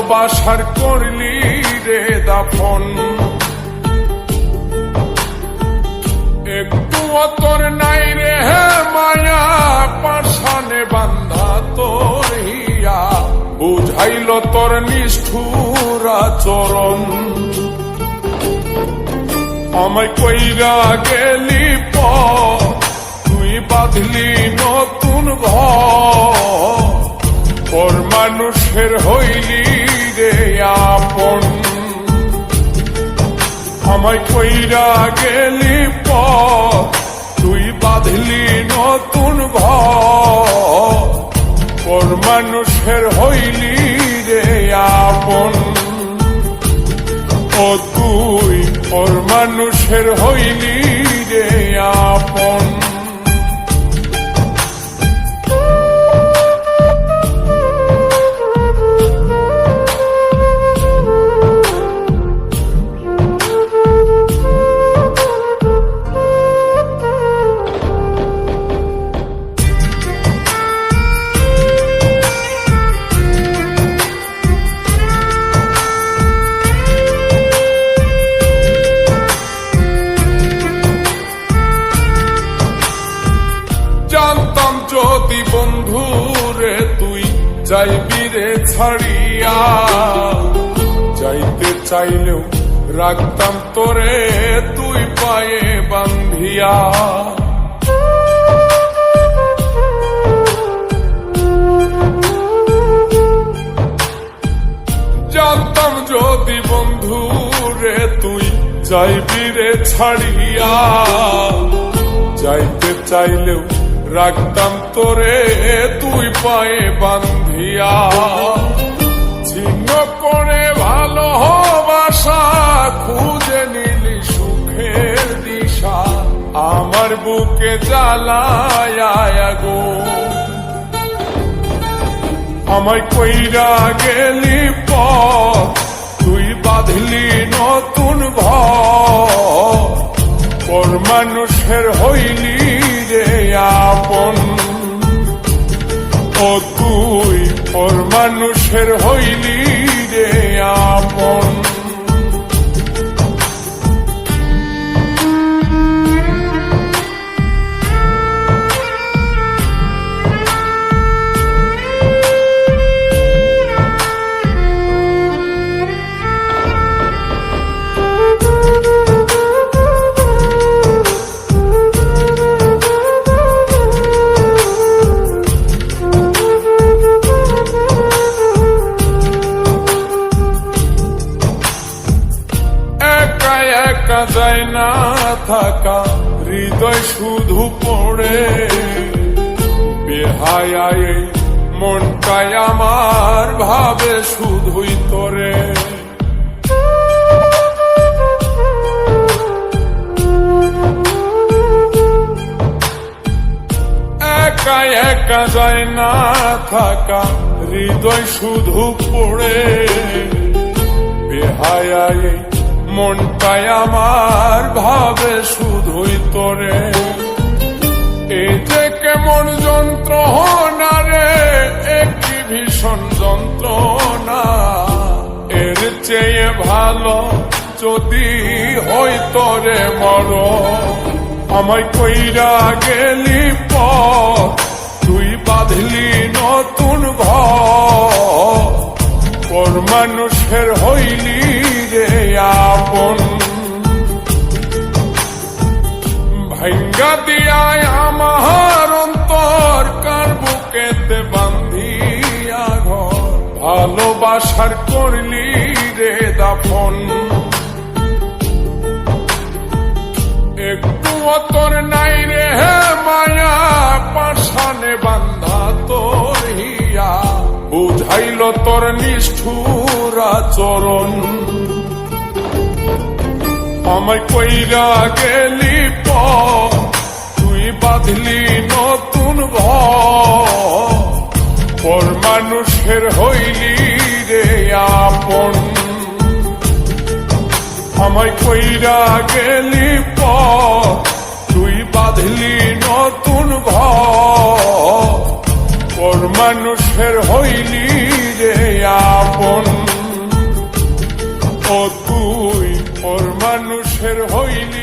ভালোবাসার করলি রে দাফন। একটু তোর নাই রে মায়া, পাশানে বান্ধা তোর হিয়া, বুঝাইল তোর নিষ্ঠুর আচরণ। আমায় কইরা গেলি পর, তুই বাঁধলি নতুন ঘর, পর মানুষের হইলি রে আপন। আমায় কইরা গেলি পর, তুই বাঁধলি নতুন ঘর, পর মানুষের হইলি রে আপন। ও তুই পর মানুষের হইলি রে আপন। জানতাম যদি বন্ধুরে তুই যাইবি রে ছাড়িয়া, যাইতে চাইলেও রাখতাম তোরে তুই পায়ে বান্ধিয়া। জানতাম যদি বন্ধুরে তুই যাইবি রে ছাড়িয়া, যাইতে চাইলেও রাখতাম তোরে তুই পায়ে বান্ধিয়া। ছিন্ন করে ভালোবাসা খুঁজে নিলি সুখের দিশা, আমার বুকে জ্বালায় গো। আমায় কইরা গেলি পর, তুই বাঁধলি নতুন ঘর, পর মানুষের হইলি রে আপন। ও তুই পর মানুষের হইলি রে আপন। একা যায় না থাকা, হৃদয় শুধু পড়ে, বেহায়ায় মনটাই আমার ভাবে শুধুই তোরে। একা একা যায় না থাকা, হৃদয় শুধু পড়ে, বেহায়ায় মনটাই আমার ভাবে শুধুই তোরে। এই যে কেমন যন্ত্রণা রে, একটি ভীষণ যন্ত্রণা, এর চেয়ে ভালো যদি হই তোরে মর। আমায় কইরা গেলি পর, তুই বাঁধলি নতুন ঘর, পর মানুষের হইলি রে আপন। ভাঙ্গা দিয়ায় আমার অন্তর, কার বুকেতে বান্ধিয়া ঘর, ভালোবাসার করলি রে দাফন। একটু তোর নাই রে মায়া, পাশানে বান্ধা তোর হিয়া, বুঝাইল তোর নিষ্ঠুর আচরণ। আমায় কইরা গেলি পর, তুই বাঁধলি নতুন ঘর, পর মানুষের হইলি রে আপন। আমায় কইরা গেলি পর, তুই বাঁধলি নতুন ঘর, পর মানুষের হইলি রে আপন। ও তুই ওর মানুষের হইলি